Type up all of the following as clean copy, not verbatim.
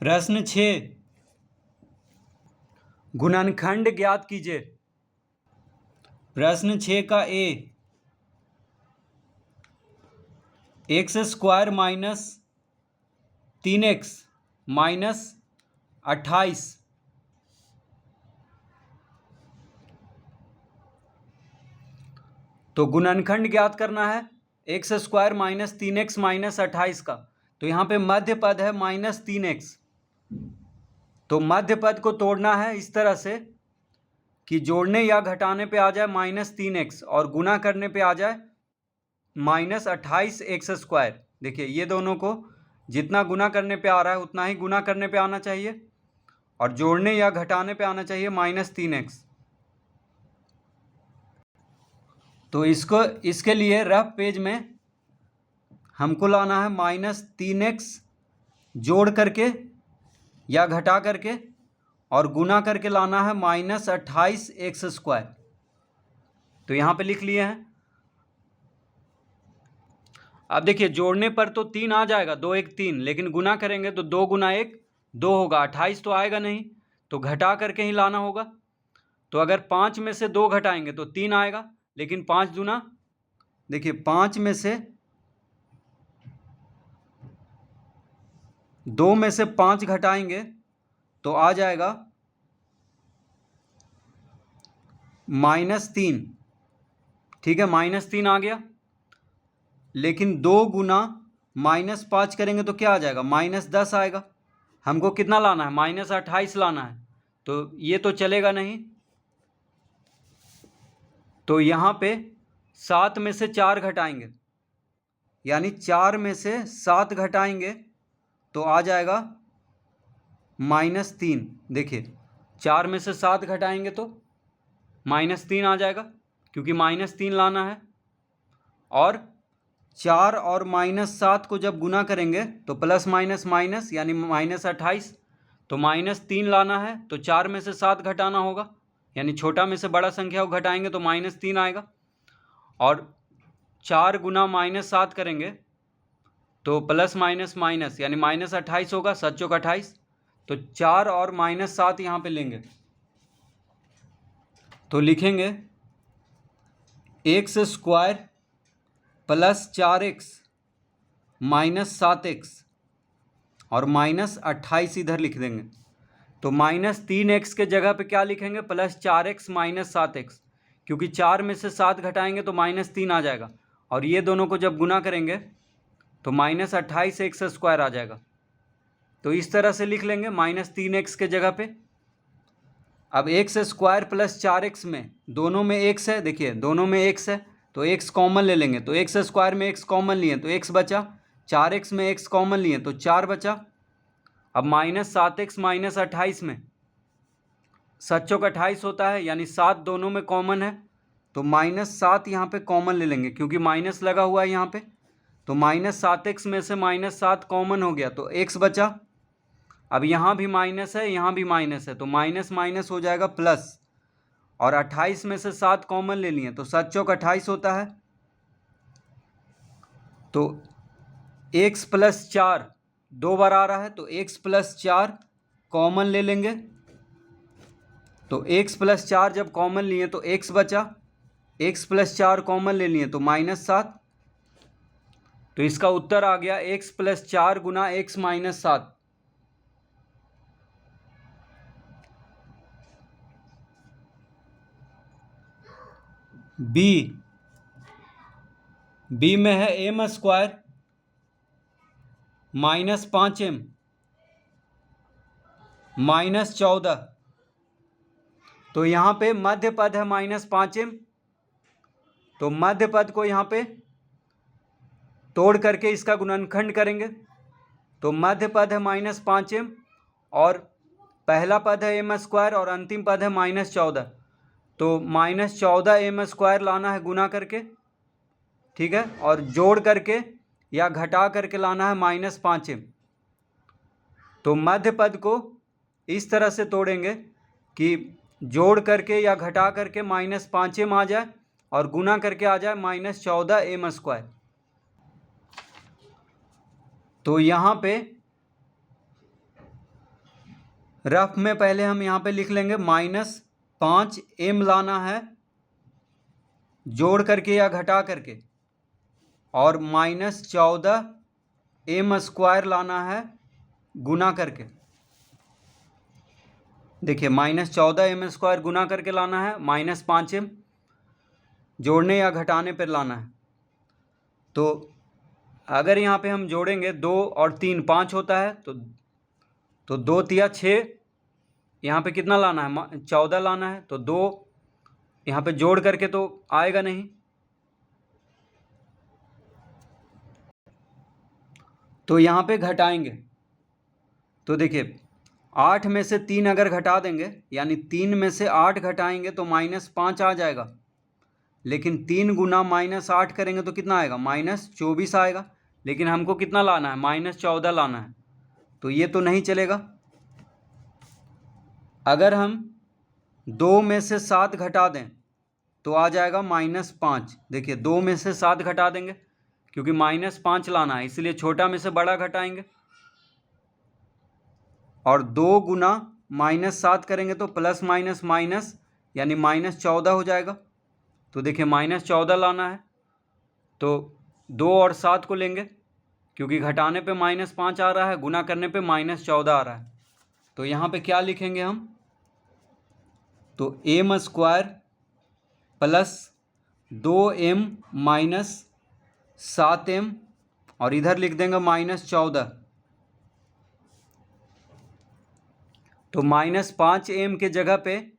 प्रश्न 6, गुणनखंड ज्ञात कीजिए। प्रश्न 6 का a, x square minus 3x minus 28 तो गुणनखंड ज्ञात करना है x square minus 3x minus 28 का। तो यहाँ पे मध्य पद है माइनस 3x, तो मध्य पद को तोड़ना है इस तरह से कि जोड़ने या घटाने पे आ जाए माइनस 3x और गुना करने पे आ जाए माइनस 28x स्क्वायर। देखिए ये दोनों को जितना गुना करने पे आ रहा है उतना ही गुना करने पे आना चाहिए और जोड़ने या घटाने पे आना चाहिए माइनस 3x। तो इसके लिए रफ पेज में हमको लाना है माइनस 3x जोड़ करके या घटा करके और गुना करके लाना है माइनस 28x स्क्वायर। तो यहाँ पे लिख लिए हैं। अब देखिए जोड़ने पर तो 3 आ जाएगा, 2 1 3, लेकिन गुना करेंगे तो 2 गुना 1 2 होगा, 28 तो आएगा नहीं, तो घटा करके ही लाना होगा। तो अगर 5 में से 2 घटाएंगे तो 3 आएगा, लेकिन 5 दूना, देखिए 5 में से 2 में से 5 घटाएंगे तो आ जाएगा -3। ठीक है, -3 आ गया, लेकिन 2 गुना -5 करेंगे तो क्या आ जाएगा, -10 आएगा। हमको कितना लाना है, -28 लाना है, तो ये तो चलेगा नहीं। तो यहाँ पे 7 में से 4 घटाएंगे, यानी 4 में से 7 घटाएंगे तो आ जाएगा -3। देखिए 4 में से 7 घटाएंगे तो -3 आ जाएगा, क्योंकि -3 लाना है। और 4 और -7 को जब गुना करेंगे तो प्लस माइनस माइनस यानी -28, तो -3 लाना है तो 4 में से 7 घटाना होगा, यानी छोटा में से बड़ा संख्या को घटाएंगे तो -3 आएगा। और 4 गुना -7 करेंगे तो प्लस माइनस माइनस यानी -28 होगा, 7 चौक 28। तो 4 और -7 यहाँ पे लेंगे तो लिखेंगे x square plus 4x minus 7x और -28 इधर लिख देंगे। तो -3x के जगह पे क्या लिखेंगे, +4x माइनस 7x, क्योंकि 4 में से 7 घटाएंगे तो -3 आ जाएगा, और ये दोनों को जब गुना करेंगे तो -28x स्क्वायर आ जाएगा। तो इस तरह से लिख लेंगे -3x के जगह पे। अब एक्स स्क्वायर प्लस 4x में दोनों में x है, देखिए दोनों में x है तो x कॉमन ले लेंगे, तो एक्स स्क्वायर में x कॉमन लिए तो x बचा, 4x में x कॉमन लिए तो 4 बचा। अब -7x -28 में 7 चौक 28 होता है, यानी 7 दोनों में कॉमन है, तो -7 यहाँ पे कॉमन ले लेंगे क्योंकि माइनस लगा हुआ है यहाँ पे। तो -7x में से -7 कॉमन हो गया तो x बचा। अब यहाँ भी माइनस है, यहाँ भी माइनस है, तो माइनस माइनस हो जाएगा प्लस, और 28 में से 7 कॉमन ले लिए तो 7 चौक 28 होता है। तो x प्लस 4 2 बार आ रहा है तो x प्लस 4 कॉमन ले लेंगे, तो x प्लस 4 जब कॉमन लिए तो x बचा, x प्लस 4 कॉमन ले लिए तो -7। तो इसका उत्तर आ गया x प्लस 4 गुना x माइनस 7। बी में है m स्क्वायर -5m -14। तो यहाँ पे मध्य पद है -5m, तो मध्य पद को यहाँ पे तोड़ करके इसका गुणनखंड करेंगे। तो मध्य पद है -5m और पहला पद है m स्क्वायर और अंतिम पद है -14, तो -14m स्क्वायर लाना है गुना करके, ठीक है, और जोड़ करके या घटा करके लाना है -5m। तो मध्य पद को इस तरह से तोड़ेंगे कि जोड़ करके या घटा करके -5m आ जाए और गुना करके आ जाए -14m स्क्वायर। तो यहाँ पे रफ में पहले हम यहाँ पे लिख लेंगे -5m लाना है जोड़ करके या घटा करके, और -14m² लाना है गुना करके। देखिए -14m² गुना करके लाना है, -5m जोड़ने या घटाने पर लाना है। तो अगर यहाँ पे हम जोड़ेंगे 2 और 3 5 होता है, तो 2 तिया 6, यहाँ पे कितना लाना है 14 लाना है, तो 2 यहाँ पे जोड़ करके तो आएगा नहीं, तो यहाँ पे घटाएंगे। तो देखिए 8 में से 3 अगर घटा देंगे, यानी 3 में से 8 घटाएंगे तो -5 आ जाएगा, लेकिन 3 गुना -8 करेंगे तो कितना आएगा -24 आएगा, लेकिन हमको कितना लाना है -14 लाना है, तो ये तो नहीं चलेगा। अगर हम 2 में से 7 घटा दें तो आ जाएगा -5। देखिए 2 में से 7 घटा देंगे, क्योंकि -5 लाना है, इसलिए छोटा में से बड़ा घटाएंगे, और 2 गुना -7 करेंगे तो प्लस माइनस माइनस यानी -14 हो जाएगा। तो देखिए -14 लाना है, तो 2 और 7 को लेंगे, क्योंकि घटाने पे -5 आ रहा है, गुना करने पे -14 आ रहा है। तो यहाँ पे क्या लिखेंगे हम, तो m² plus 2m minus 7m, और इधर लिख देंगे -14। तो -5m के जगह पे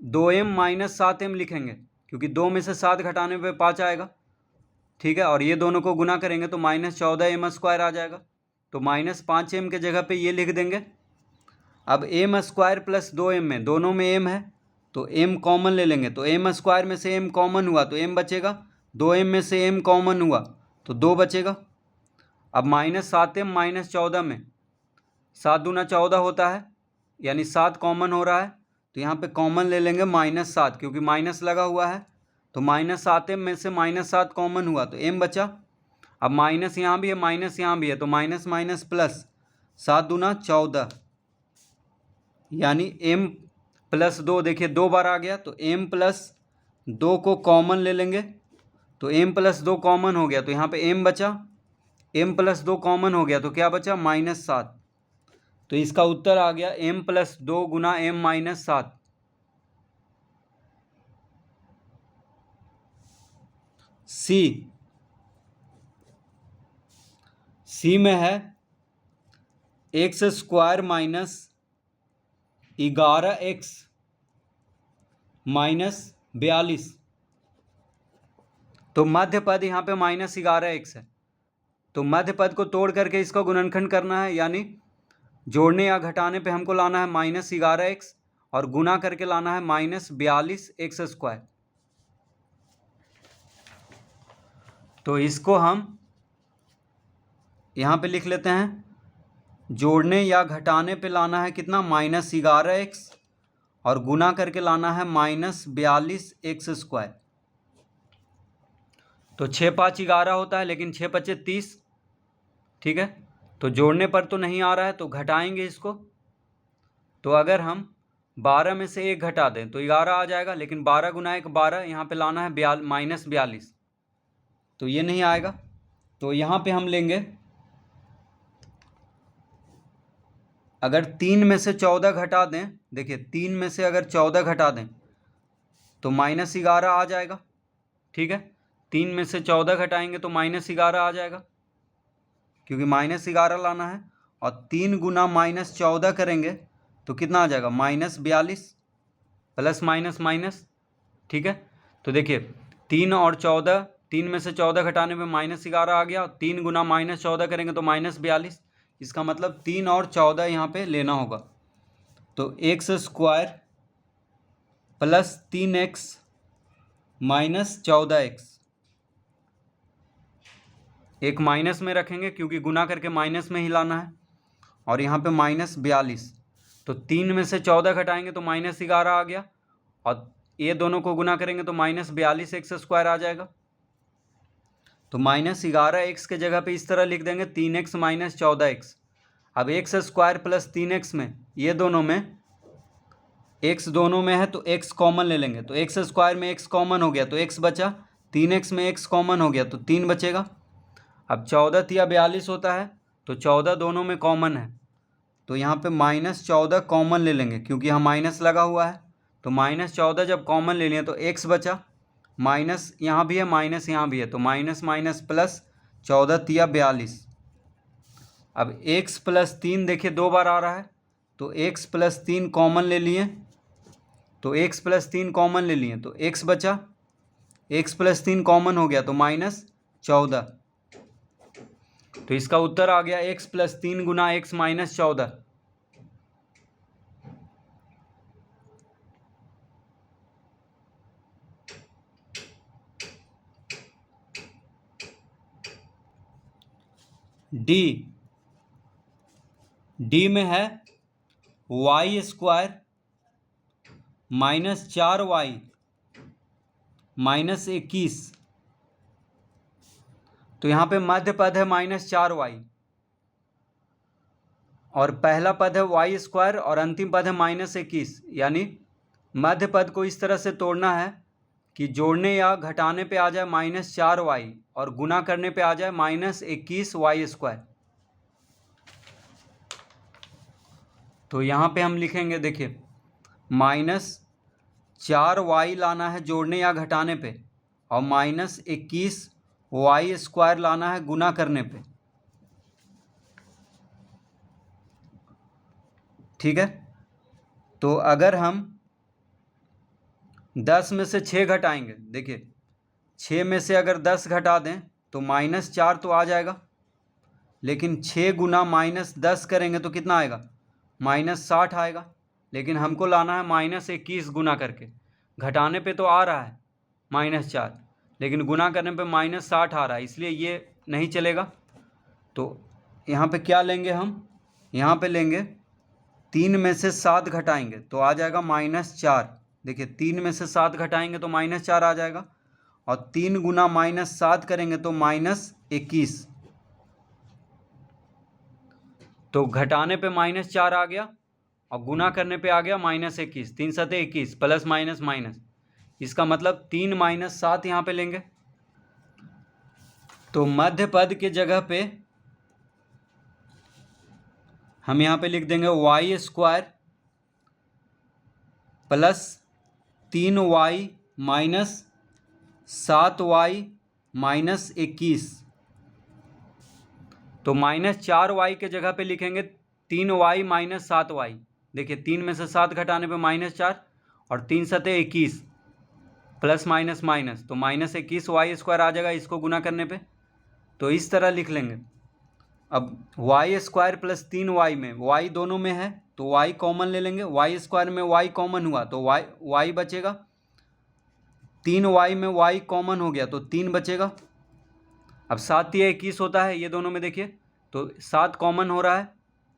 2m माइनस 7m लिखेंगे, क्योंकि 2 में से 7 घटाने पे 5 आएगा, ठीक है। और ये दोनों को गुना करेंगे तो -14m² आ जाएगा। तो -5m के जगह पे ये लिख देंगे। अब m² प्लस 2m में, दोनों में m है तो m कॉमन ले लेंगे, तो m² में से m कॉमन हुआ तो m बचेगा, 2m में से m कॉमन हुआ तो 2 बचेगा। अब -7m -14 में 7 दूना 14 होता है, यानी 7 कॉमन हो रहा है, तो यहाँ पे कॉमन ले लेंगे -7, क्योंकि माइनस लगा हुआ है, तो -7m में से -7 कॉमन हुआ तो m बचा। अब माइनस यहाँ भी है, माइनस यहाँ भी है, तो माइनस माइनस प्लस, 7 दूना 14, यानी m प्लस 2, देखिए 2 बार आ गया, तो m प्लस 2 को कॉमन ले लेंगे, तो m प्लस 2 कॉमन हो गया, तो यहाँ पे m बचा, m प्लस 2 कॉमन हो गया तो क्या बचा -7। तो इसका उत्तर आ गया m प्लस 2 गुना m माइनस 7। सी में है x² माइनस 11x माइनस 42। तो मध्य पद यहाँ पे -11x है, तो मध्य पद को तोड़ करके इसका गुणनखंड करना है, यानी जोड़ने या घटाने पे हमको लाना है -11x, और गुना करके लाना है -42x²। तो इसको हम यहाँ पे लिख लेते हैं, जोड़ने या घटाने पे लाना है कितना -11x, और गुना करके लाना है -42x²। तो 6 5 11 होता है, लेकिन 6 5 30, ठीक है। तो जोड़ने पर तो नहीं आ रहा है, तो घटाएंगे इसको। तो अगर हम 12 में से 1 घटा दें तो 11 आ जाएगा, लेकिन 12 गुना 1 12, यहाँ पे लाना है -42, तो ये नहीं आएगा। तो यहाँ पे हम लेंगे, अगर 3 में से 14 घटा दें, देखिए 3 में से अगर 14 घटा दें तो -11 आ जाएगा, ठीक है। 3 में से 14 घटाएंगे तो -11 आ जाएगा, क्योंकि -11 लाना है, और 3 गुना -14 करेंगे तो कितना आ जाएगा -42 प्लस माइनस माइनस, ठीक है। तो देखिए 3 और 14, 3 में से 14 घटाने में -11 आ गया, 3 गुना -14 करेंगे तो -42, इसका मतलब 3 और 14 यहाँ पे लेना होगा। तो x² plus 3x minus 14x, एक माइनस में रखेंगे क्योंकि गुना करके माइनस में ही लाना है, और यहाँ पे -42। तो 3 में से 14 घटाएंगे तो -11 आ गया, और ये दोनों को गुना करेंगे तो -42x² आ जाएगा। तो -11x के जगह पे इस तरह लिख देंगे 3x माइनस 14x। अब एक्स स्क्वायर प्लस 3x में, ये दोनों में x दोनों में है तो x कॉमन ले लेंगे, तो एक्स स्क्वायर में x कॉमन हो गया तो x बचा, 3x में x कॉमन हो गया तो 3 बचेगा। अब 14 तिया 42 होता है, तो 14 दोनों में कॉमन है, तो यहाँ पे -14 कॉमन ले लेंगे क्योंकि यहाँ माइनस लगा हुआ है। तो -14 जब कॉमन ले लिए तो x बचा, माइनस यहाँ भी है माइनस यहाँ भी है, तो माइनस माइनस प्लस, 14 तिया 42। अब x प्लस 3 देखिए 2 बार आ रहा है, तो x प्लस 3 कॉमन ले लिए, तो x प्लस 3 कॉमन ले लिए तो x बचा, x प्लस 3 कॉमन हो गया तो -14। तो इसका उत्तर आ गया x प्लस 3 गुना x -14। डी में है y स्क्वायर -4y -21। तो यहाँ पे मध्य पद है -4y और पहला पद है y स्क्वायर और अंतिम पद है -21। यानी मध्य पद को इस तरह से तोड़ना है कि जोड़ने या घटाने पे आ जाए -4y और गुना करने पे आ जाए -21y स्क्वायर। तो यहाँ पे हम लिखेंगे, देखिए -4y लाना है जोड़ने या घटाने पे और -21y स्क्वायर लाना है गुना करने पे। ठीक है, तो अगर हम 10 में से 6 घटाएंगे, देखिए 6 में से अगर 10 घटा दें तो -4 तो आ जाएगा, लेकिन 6 गुना -10 करेंगे तो कितना आएगा, -60 आएगा। लेकिन हमको लाना है -21 गुना करके, घटाने पे तो आ रहा है -4, लेकिन गुना करने पे -60 आ रहा है, इसलिए ये नहीं चलेगा। तो यहाँ पे क्या लेंगे हम, यहाँ पे लेंगे 3 में से 7 घटाएंगे तो आ जाएगा -4। देखिए 3 में से 7 घटाएंगे तो -4 आ जाएगा, और 3 गुना -7 करेंगे तो -21। तो घटाने पे -4 आ गया और गुना करने पे आ गया -21। 3 सते 21 प्लस माइनस माइनस, इसका मतलब 3 - 7 यहाँ पे लेंगे। तो मध्य पद के जगह पे हम यहाँ पे लिख देंगे y square plus 3y minus 7y minus 21। तो -4y के जगह पे लिखेंगे 3y माइनस 7y। देखिए 3 में से 7 घटाने पे -4 और 3 सते 21 प्लस माइनस माइनस, तो -21y स्क्वायर आ जाएगा इसको गुना करने पे। तो इस तरह लिख लेंगे। अब y स्क्वायर प्लस 3y में y दोनों में है तो y कॉमन ले लेंगे, y स्क्वायर में y कॉमन हुआ तो y बचेगा, 3y में y कॉमन हो गया तो 3 बचेगा। अब 7 या 21 होता है ये दोनों में, देखिए तो 7 कॉमन हो रहा है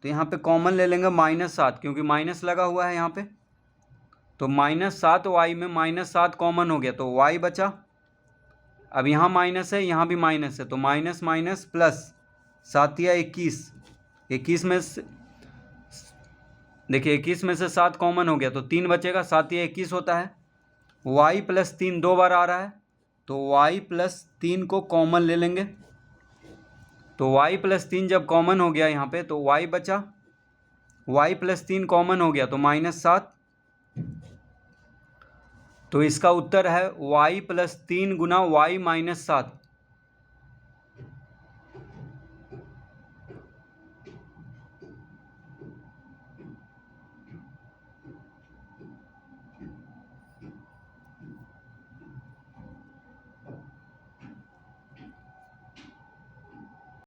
तो यहाँ पे कॉमन ले लेंगे -7 क्योंकि माइनस लगा हुआ है यहाँ पे। तो -7y में -7 कॉमन हो गया तो y बचा। अब यहाँ माइनस है यहाँ भी माइनस है तो माइनस माइनस प्लस, 7 या 21 में से देखिए 21 में से 7 कॉमन हो गया तो 3 बचेगा, 7 या 21 होता है। y प्लस 3 2 बार आ रहा है तो y प्लस 3 को कॉमन ले लेंगे। तो y प्लस 3 जब कॉमन हो गया यहाँ पे तो y बचा, y प्लस 3 कॉमन हो गया तो -7। तो इसका उत्तर है y प्लस 3 गुना y -7।